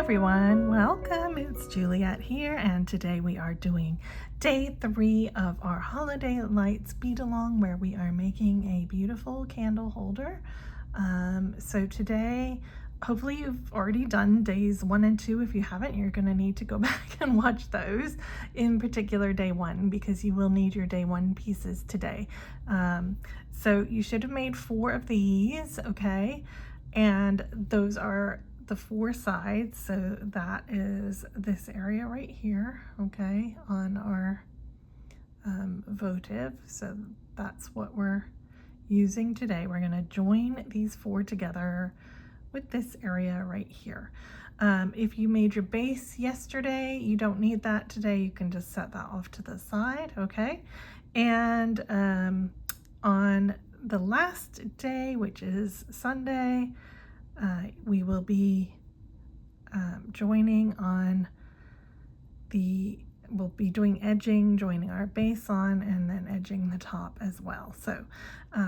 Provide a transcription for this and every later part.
everyone, welcome. It's Juliet here, and today we are doing day 3 of our Holiday Lights Beadalong, where we are making a beautiful candle holder. So today, hopefully you've already done days 1 and 2. If you haven't, you're going to need to go back and watch those, in particular day 1, because you will need your day 1 pieces today. So you should have made 4 of these, okay? And those are the 4 sides, so that is this area right here, okay, on our votive. So that's what we're using today. We're going to join these 4 together with this area right here. If you made your base yesterday, you don't need that today. You can just set that off to the side, okay? And on the last day, which is Sunday, we will be joining on we'll be doing edging, joining our base on, and then edging the top as well. So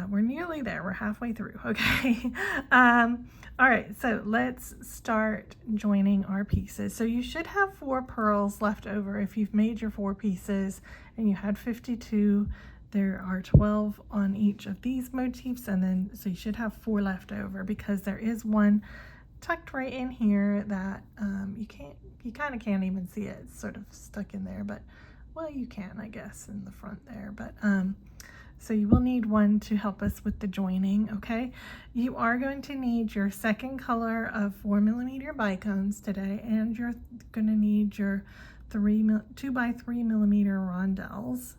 we're nearly there. We're halfway through, okay? All right, so let's start joining our pieces. So you should have 4 pearls left over if you've made your 4 pieces and you had 52. There are 12 on each of these motifs, and then so you should have 4 left over, because there is one tucked right in here that you kind of can't even see it. It's sort of stuck in there, but well, you can, I guess, in the front there. But so you will need one to help us with the joining, okay? You are going to need your second color of 4mm bicones today, and you're going to need your 2 by 3mm rondelles.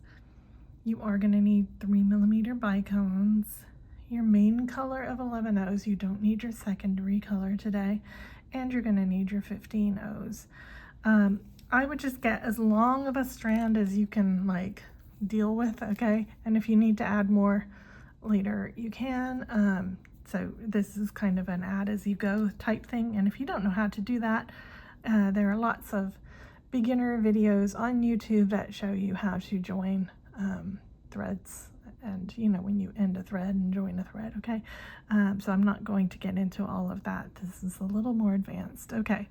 You are going to need 3mm bicones, your main color of 11 O's. You don't need your secondary color today, and you're going to need your 15 O's. I would just get as long of a strand as you can like deal with, okay? And if you need to add more later, you can. So this is kind of an add as you go type thing, and if you don't know how to do that, there are lots of beginner videos on YouTube that show you how to join threads, and you know, when you end a thread and join a thread, okay? So I'm not going to get into all of that. This is a little more advanced, okay?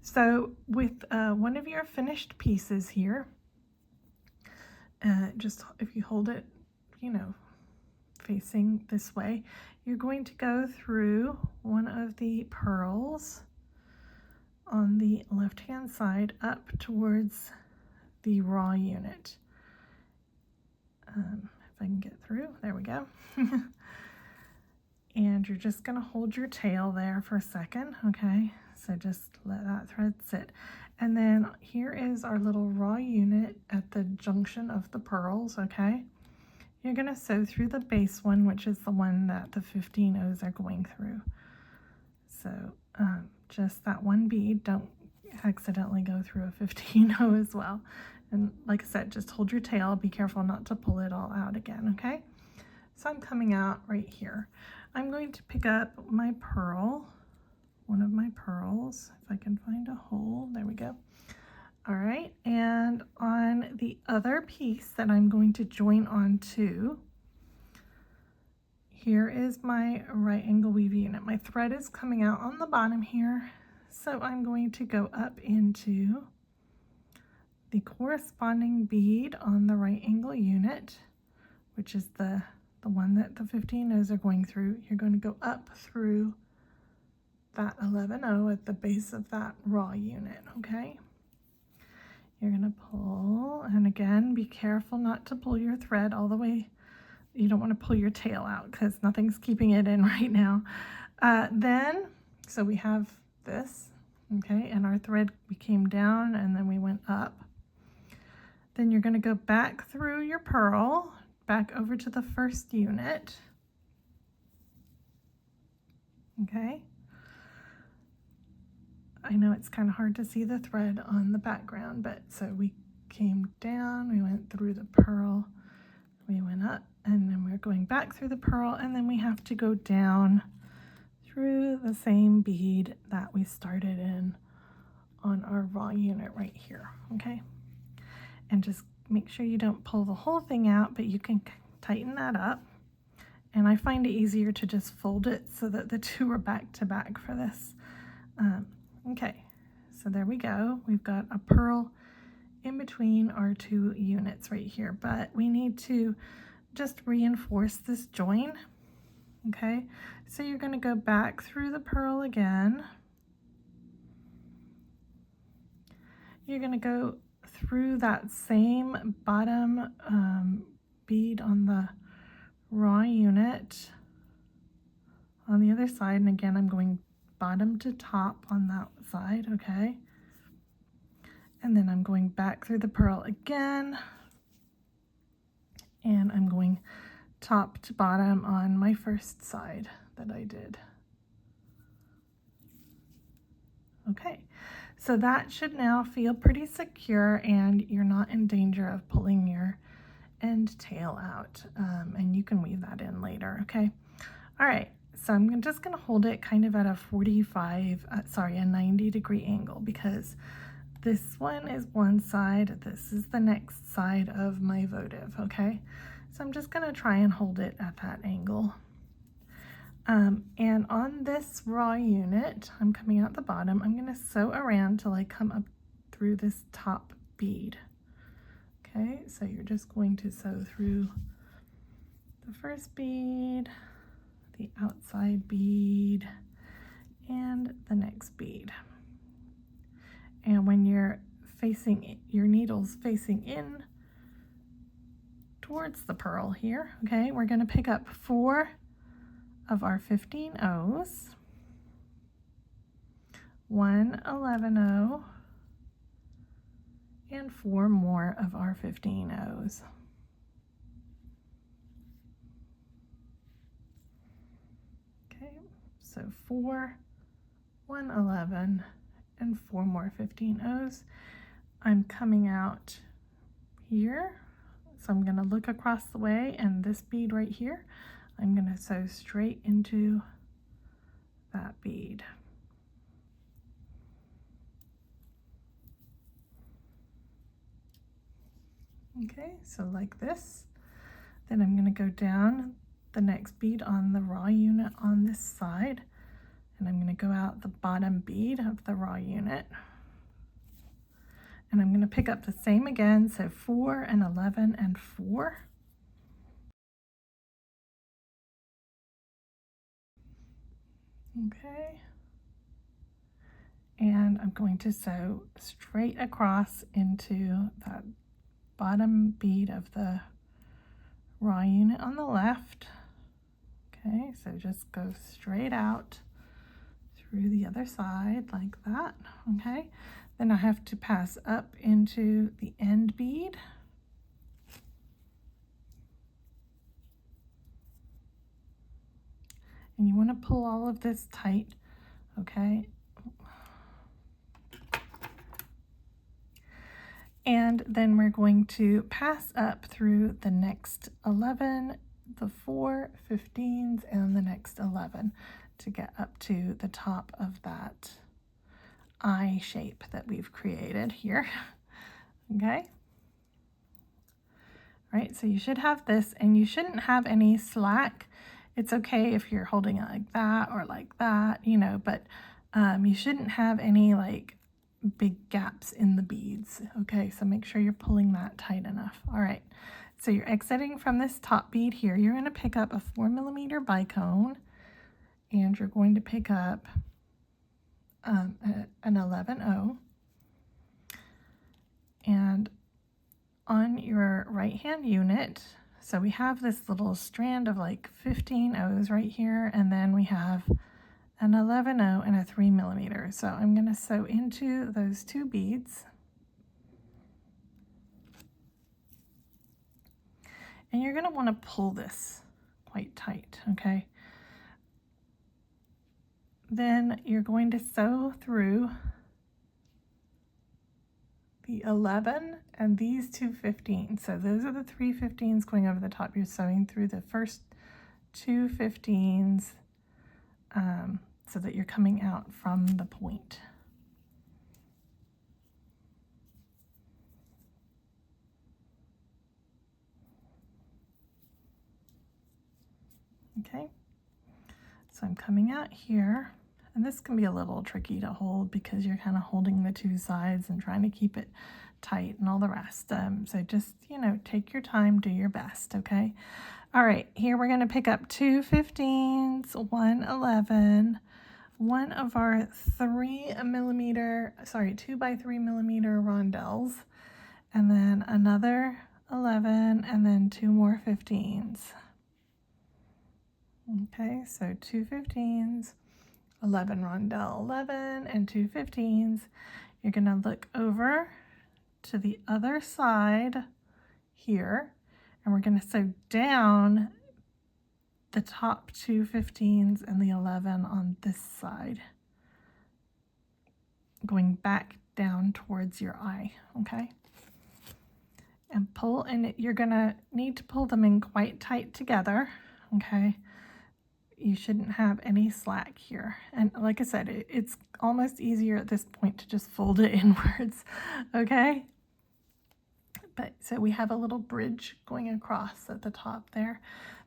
So with one of your finished pieces here, just if you hold it, you know, facing this way, you're going to go through one of the pearls on the left hand side up towards the raw unit. If I can get through, there we go. And you're just going to hold your tail there for a second, okay? So just let that thread sit. And then here is our little raw unit at the junction of the pearls, okay? You're going to sew through the base one, which is the one that the 15 O's are going through. So just that one bead, don't accidentally go through a 15 O as well. And like I said, just hold your tail. Be careful not to pull it all out again, okay? So I'm coming out right here. I'm going to pick up my pearl, one of my pearls, if I can find a hole. There we go. All right, and on the other piece that I'm going to join onto, here is my right angle weave unit. My thread is coming out on the bottom here, so I'm going to go up into the corresponding bead on the right angle unit, which is the one that the 15 O's are going through. You're going to go up through that 11 O at the base of that raw unit, okay? You're going to pull, and again, be careful not to pull your thread all the way. You don't want to pull your tail out because nothing's keeping it in right now. So we have this, okay, and our thread, we came down and then we went up. Then you're going to go back through your pearl, back over to the first unit, okay? I know it's kind of hard to see the thread on the background, but so we came down, we went through the pearl, we went up, and then we're going back through the pearl, and then we have to go down through the same bead that we started in on our raw unit right here, okay? And just make sure you don't pull the whole thing out, but you can tighten that up. And I find it easier to just fold it so that the two are back to back for this. Okay, so there we go. We've got a pearl in between our two units right here, but we need to just reinforce this join. Okay, so you're going to go back through the pearl again. You're going to go through that same bottom bead on the raw unit on the other side, and again I'm going bottom to top on that side, okay? And then I'm going back through the pearl again, and I'm going top to bottom on my first side that I did. Okay, so that should now feel pretty secure, and you're not in danger of pulling your end tail out, and you can weave that in later, okay? All right, so I'm just gonna hold it kind of at a 90-degree angle, because this one is one side, this is the next side of my votive, okay? So I'm just gonna try and hold it at that angle. And on this raw unit, I'm coming out the bottom, I'm gonna sew around till I come up through this top bead. Okay, so you're just going to sew through the first bead, the outside bead, and the next bead. And when you're facing, your needle's facing in towards the pearl here, okay, we're going to pick up 4 of our 15 O's, 1 11 O, and 4 more of our 15 O's. Okay, so 4, 1 11, and 4 more 15 O's. I'm coming out here, so I'm going to look across the way, and this bead right here, I'm going to sew straight into that bead. Okay, so like this. Then I'm going to go down the next bead on the raw unit on this side, and I'm going to go out the bottom bead of the raw unit. And I'm going to pick up the same again, so 4 and 11 and 4. Okay. And I'm going to sew straight across into that bottom bead of the raw unit on the left. Okay, so just go straight out through the other side like that. Okay, then I have to pass up into the end bead. And you want to pull all of this tight, okay? And then we're going to pass up through the next 11, the 4 15s, and the next 11 to get up to the top of that eye shape that we've created here. Okay. All right, so you should have this, and you shouldn't have any slack. It's okay if you're holding it like that or like that, you know, but you shouldn't have any like big gaps in the beads. Okay, so make sure you're pulling that tight enough. All right, so you're exiting from this top bead here. You're going to pick up a 4mm bicone, and you're going to pick up an 11O. And on your right hand unit, so we have this little strand of like 15 O's right here, and then we have an 11O and a 3mm. So I'm going to sew into those 2 beads, and you're going to want to pull this quite tight, okay? Then you're going to sew through the 11 and these 2 15s. So those are the 3 15s going over the top. You're sewing through the first 2 15s so that you're coming out from the point. Okay, so I'm coming out here, And this can be a little tricky to hold because you're kind of holding the two sides and trying to keep it tight and all the rest. So just, you know, take your time, do your best, okay? All right, here we're going to pick up 2 15s, 1 11, one of our 2 by 3 millimeter rondelles, and then another 11, and then 2 more 15s. Okay, so 2 15s, 11 rondelle 11, and 2 15s. You're going to look over to the other side here, and we're going to sew down the top 2 15s and the 11 on this side, going back down towards your eye, okay? And pull, and you're going to need to pull them in quite tight together, okay? You shouldn't have any slack here. And like I said, it's almost easier at this point to just fold it inwards, okay? But so we have a little bridge going across at the top there.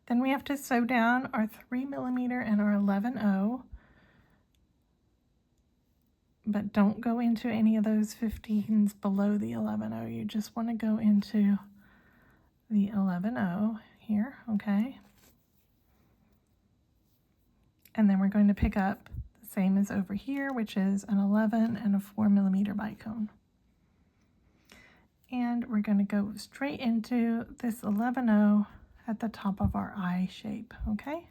Then we have to sew down our 3 millimeter and our 11/0. But don't go into any of those 15s below the 11/0. You just want to go into the 11/0 here, okay? And then we're going to pick up the same as over here, which is an 11 and a 4 millimeter bicone. And we're going to go straight into this 11/0 at the top of our eye shape, okay?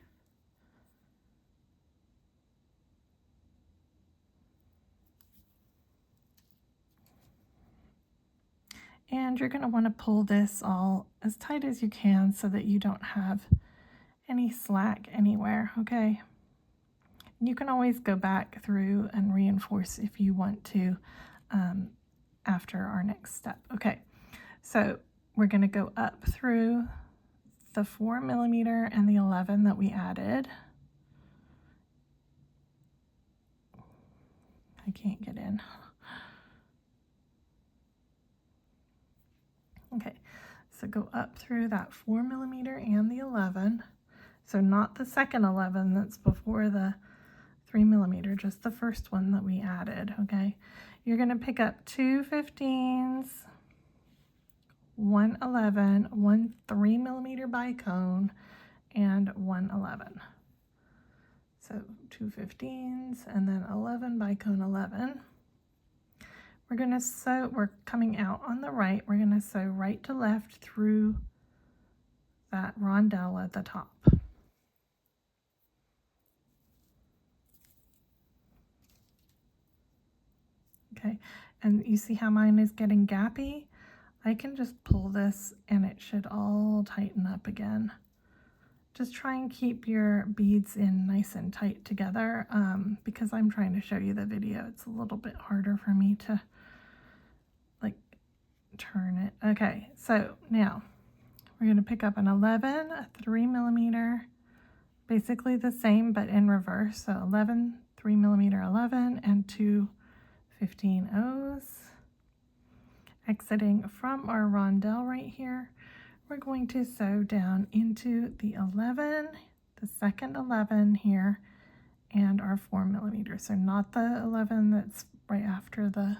And you're going to want to pull this all as tight as you can so that you don't have any slack anywhere, okay? You can always go back through and reinforce if you want to after our next step. Okay, so we're going to go up through the 4 millimeter and the 11 that we added. I can't get in. Okay, so go up through that 4 millimeter and the 11. So not the second 11 that's before the 3 millimeter, just the first one that we added, okay? You're going to pick up 2 15s, 1 11, 1 3 millimeter bicone, and 1 11. So 2 15s and then 11 bicone 11. We're going to sew, we're coming out on the right, we're going to sew right to left through that rondelle at the top. Okay, and you see how mine is getting gappy? I can just pull this and it should all tighten up again. Just try and keep your beads in nice and tight together because I'm trying to show you the video. It's a little bit harder for me to like turn it. Okay, so now we're going to pick up an 11, a 3 millimeter, basically the same but in reverse. So 11, 3 millimeter 11, and 2 15/0s. Exiting from our rondelle right here, we're going to sew down into the 11, the second 11 here, and our 4 millimeter. So not the 11 that's right after the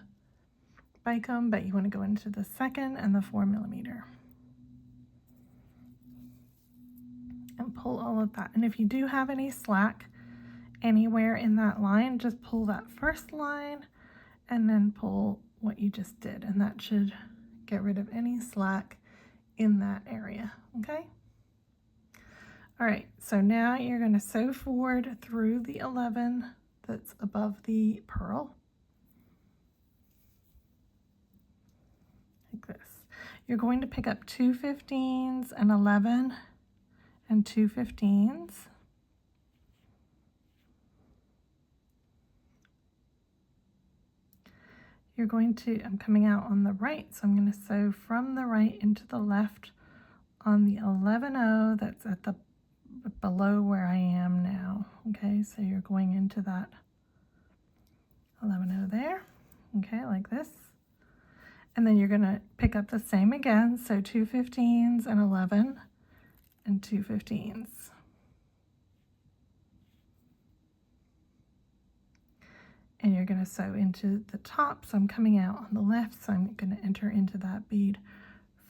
bicone, but you want to go into the second and the 4 millimeter. And pull all of that. And if you do have any slack anywhere in that line, just pull that first line and then pull what you just did, and that should get rid of any slack in that area, okay? All right, so now you're going to sew forward through the 11 that's above the pearl, like this. You're going to pick up 2 15s, an 11, and 2 15s. You're going to, I'm coming out on the right, so I'm going to sew from the right into the left on the 11/0 that's at the below where I am now. Okay, so you're going into that 11/0 there, okay, like this. And then you're going to pick up the same again, so 2 15s, an 11, and 2 15s. and you're going to sew into the top. So I'm coming out on the left, so I'm going to enter into that bead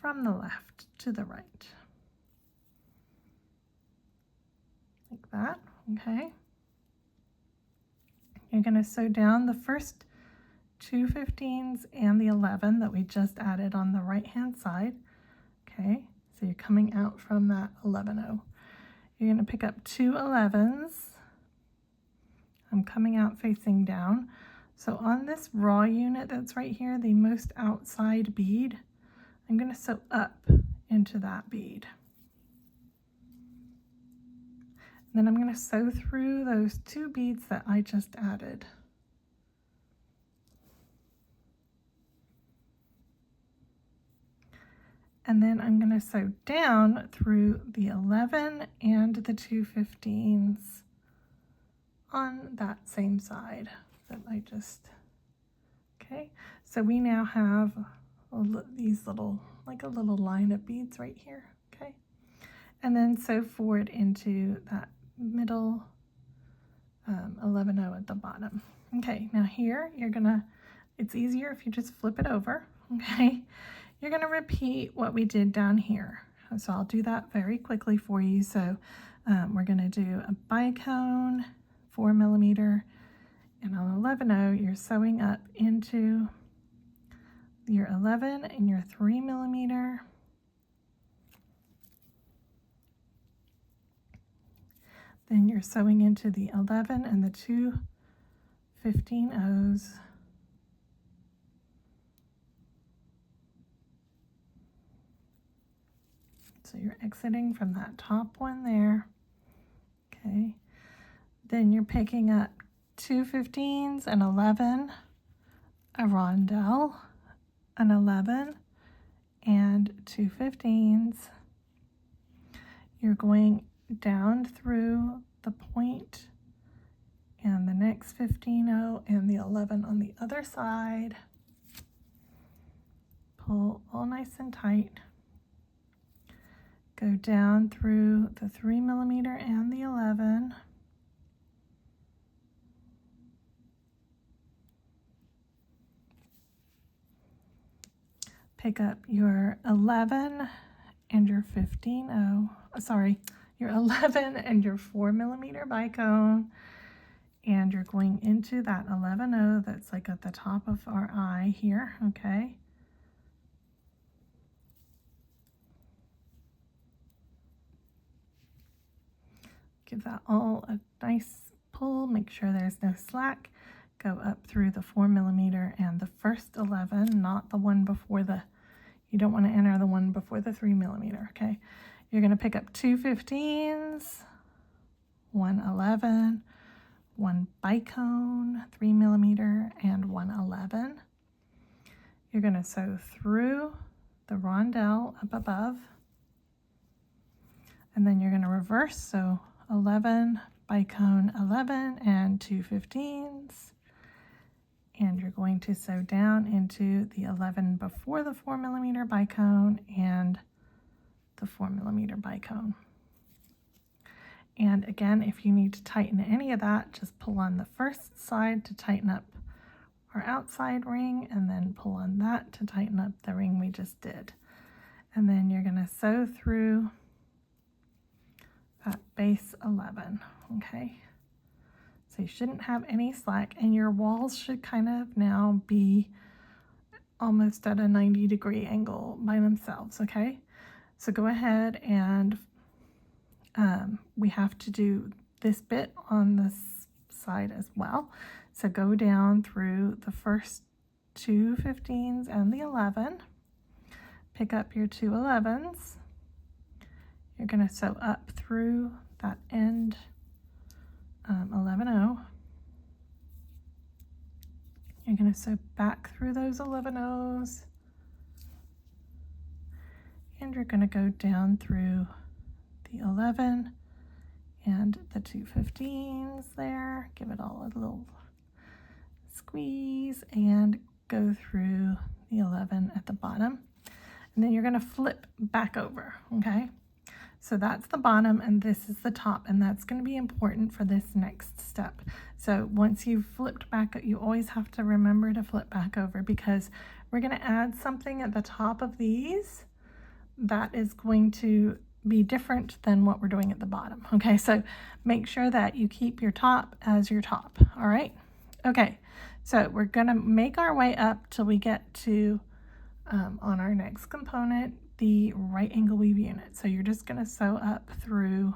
from the left to the right. Like that, okay? You're going to sew down the first 2 15s and the 11 that we just added on the right hand side, okay? So you're coming out from that 11-0. You're going to pick up 2 11s. I'm coming out facing down. So on this raw unit that's right here, the most outside bead, I'm going to sew up into that bead. Then I'm going to sew through those 2 beads that I just added. And then I'm going to sew down through the 11 and the 2 15s on that same side that I just, okay. So we now have these little, like a little line of beads right here, okay. And then sew forward into that middle 11-0 at the bottom. Okay, now here you're gonna, it's easier if you just flip it over, okay? You're gonna repeat what we did down here. So I'll do that very quickly for you. So we're gonna do a bicone, 4 millimeter, and on 11-0, you're sewing up into your 11 and your 3 millimeter. Then you're sewing into the 11 and the 2 15-0s. So you're exiting from that top one there. Okay. Then you're picking up 2 15s, an 11, a rondelle, an 11, and 2 15s. You're going down through the point and the next 15-0 and the 11 on the other side. Pull all nice and tight. Go down through the 3 millimeter and the 11. Pick up your 11 and your 15-0, sorry, your 11 and your 4 millimeter bicone, and you're going into that 11-0 that's like at the top of our eye here, okay? Give that all a nice pull, make sure there's no slack. Go up through the 4 millimeter and the first 11, not the one before the, you don't want to enter the one before the 3 millimeter, okay? You're going to pick up 2 15s, 1 11, 1 bicone, 3 millimeter, and 1 11. You're going to sew through the rondelle up above, and then you're going to reverse, so 11, bicone 11, and 2 15s. And you're going to sew down into the 11 before the 4 millimeter bicone and the 4 millimeter bicone. And again, if you need to tighten any of that, just pull on the first side to tighten up our outside ring, and then pull on that to tighten up the ring we just did. And then you're going to sew through that base 11, okay? So you shouldn't have any slack, and your walls should kind of now be almost at a 90-degree angle by themselves, okay? So go ahead and we have to do this bit on this side as well. So go down through the first 2 15s and the 11. Pick up your 2 11s. You're going to sew up through that end 11-0. You're going to sew back through those 11-0s. And you're going to go down through the 11 and the 2 15s there. Give it all a little squeeze and go through the 11 at the bottom. And then you're going to flip back over, okay? So that's the bottom and this is the top, and that's going to be important for this next step. So once you've flipped back, you always have to remember to flip back over, because we're going to add something at the top of these that is going to be different than what we're doing at the bottom. Okay, so make sure that you keep your top as your top. All right. Okay, so we're going to make our way up till we get to on our next component, the right angle weave unit. So you're just going to sew up through,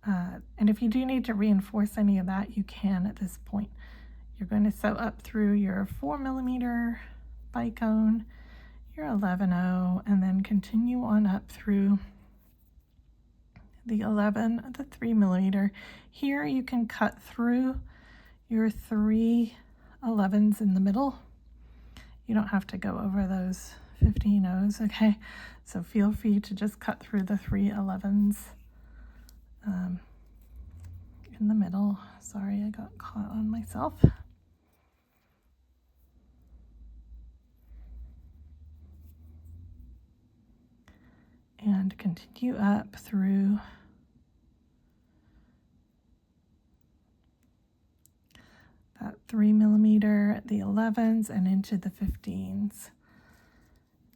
and if you do need to reinforce any of that, you can at this point. You're going to sew up through your 4mm bicone, your 11/0, and then continue on up through the 3mm. Here you can cut through your 3 11s in the middle. You don't have to go over those 15 O's, okay? So feel free to just cut through the 3 11s in the middle. Sorry, I got caught on myself. And continue up through that 3mm, the 11s, and into the 15s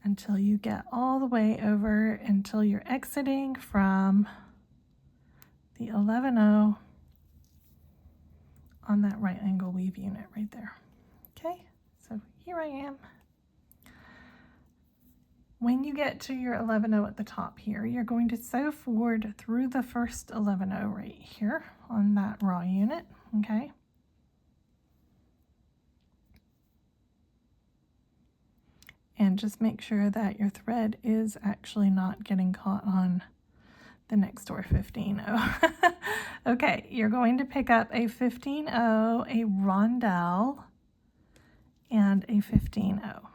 until you get all the way over, until you're exiting from the 11/0 on that right angle weave unit right there. Okay, so here I am. When you get to your 11/0 at the top here, you're going to sew forward through the first 11/0 right here on that raw unit, okay? And just make sure that your thread is actually not getting caught on the next door 15/0. Okay, you're going to pick up a 15/0, a rondelle, and a 15/0.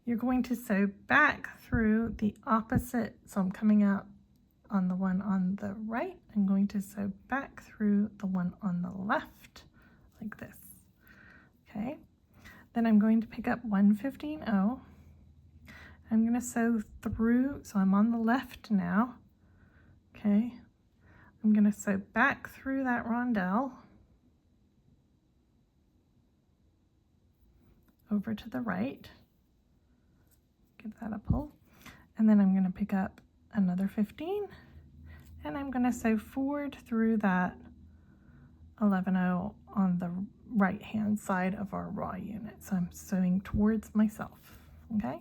You're going to sew back through the opposite, so I'm coming out on the one on the right. I'm going to sew back through the one on the left, like this, okay? Then I'm going to pick up one 15/0. I'm going to sew through, so I'm on the left now, okay? I'm going to sew back through that rondelle over to the right. Give that a pull. And then I'm going to pick up another 15, and I'm going to sew forward through that 11/0 on the right hand side of our raw unit. So I'm sewing towards myself, okay?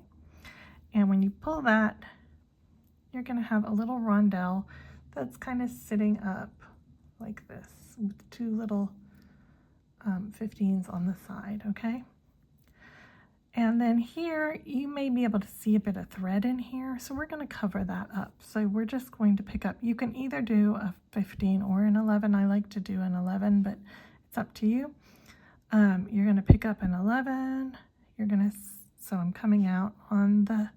And when you pull that, you're going to have a little rondelle that's kind of sitting up like this with two little 15s on the side, okay? And then here, you may be able to see a bit of thread in here, so we're going to cover that up. So we're just going to pick up, you can either do a 15 or an 11. I like to do an 11, but it's up to you. You're going to pick up an 11. You're going to, so I'm coming out on the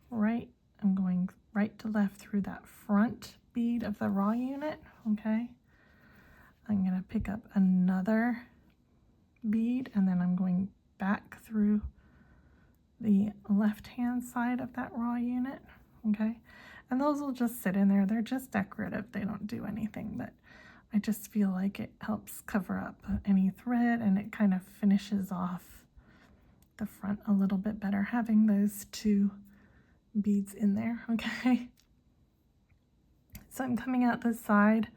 right. I'm going right to left through that front bead of the raw unit, okay? I'm going to pick up another bead, and then I'm going back through the left hand side of that raw unit, okay? And those will just sit in there. They're just decorative. They don't do anything, but I just feel like it helps cover up any thread, and it kind of finishes off the front a little bit better having those two beads in there, okay? So I'm coming out this side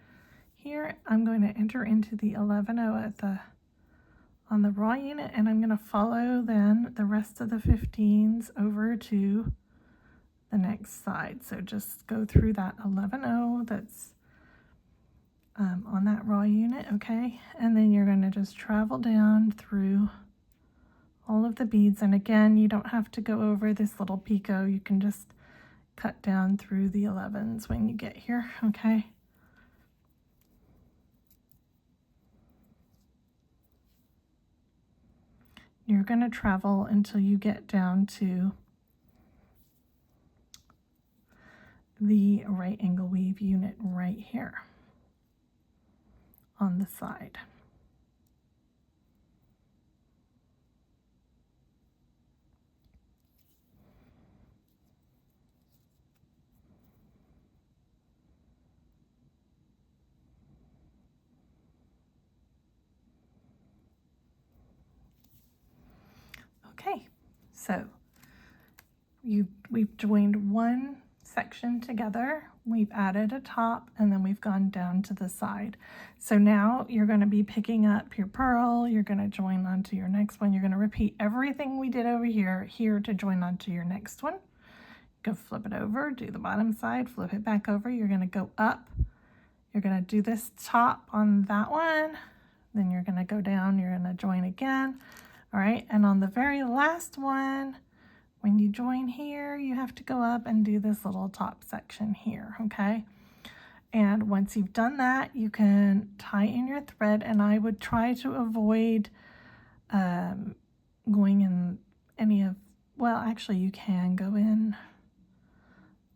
here. I'm going to enter into the 11/0 at on the raw unit, and I'm going to follow then the rest of the 15s over to the next side. So just go through that 11/0 that's on that raw unit, okay? And then you're going to just travel down through all of the beads. And again, you don't have to go over this little picot. You can just cut down through the 11s when you get here, okay? You're going to travel until you get down to the right angle weave unit right here on the side. So we've joined one section together, we've added a top, and then we've gone down to the side. So now you're going to be picking up your pearl, you're going to join onto your next one, you're going to repeat everything we did over here to join onto your next one. Go flip it over, do the bottom side, flip it back over, you're going to go up, you're going to do this top on that one, then you're going to go down, you're going to join again. All right, and on the very last one, when you join here, you have to go up and do this little top section here, okay? And once you've done that, you can tie in your thread, and I would try to avoid going in any of, well, actually you can go in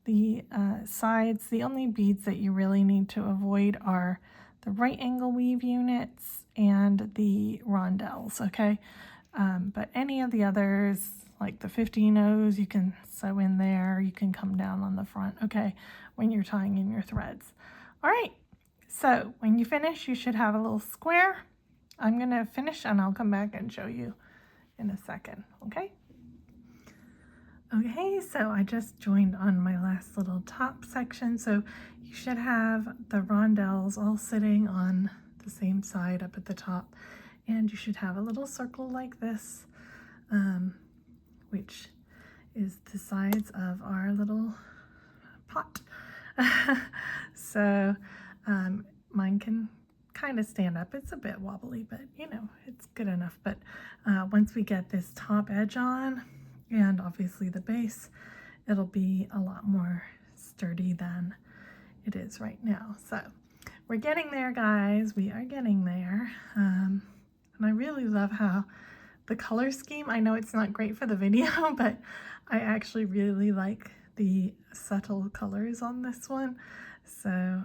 the sides. The only beads that you really need to avoid are the right angle weave units and the rondelles, okay? But any of the others, like the 15 O's, you can sew in there, you can come down on the front, okay, when you're tying in your threads. All right, so when you finish, you should have a little square. I'm gonna finish and I'll come back and show you in a second, okay? Okay, so I just joined on my last little top section, so you should have the rondelles all sitting on the same side up at the top, and you should have a little circle like this, which is the sides of our little pot. So mine can kind of stand up. It's a bit wobbly, but you know, it's good enough. But once we get this top edge on, and obviously the base, it'll be a lot more sturdy than it is right now. So we're getting there, guys. We are getting there. And I really love how the color scheme, I know it's not great for the video, but I actually really like the subtle colors on this one. So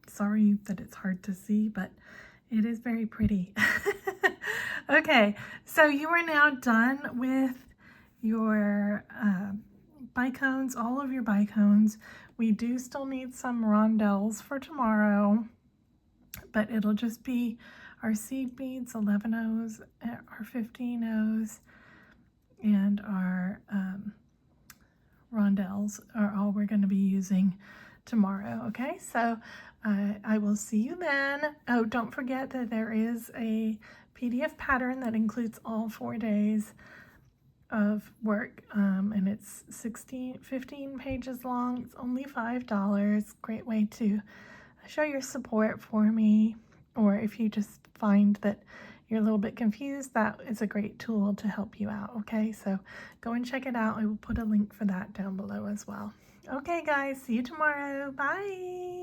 sorry that it's hard to see, but it is very pretty. Okay, so you are now done with your bicones, all of your bicones. We do still need some rondelles for tomorrow, but it'll just be our seed beads, 11 O's, our 15 O's, and our rondelles are all we're going to be using tomorrow. Okay, so I will see you then. Oh, don't forget that there is a PDF pattern that includes all 4 days of work, and it's 15 pages long. It's only $5. Great way to show your support for me, or if you just find that you're a little bit confused, that is a great tool to help you out. Okay, so go and check it out. I will put a link for that down below as well. Okay guys, see you tomorrow. Bye.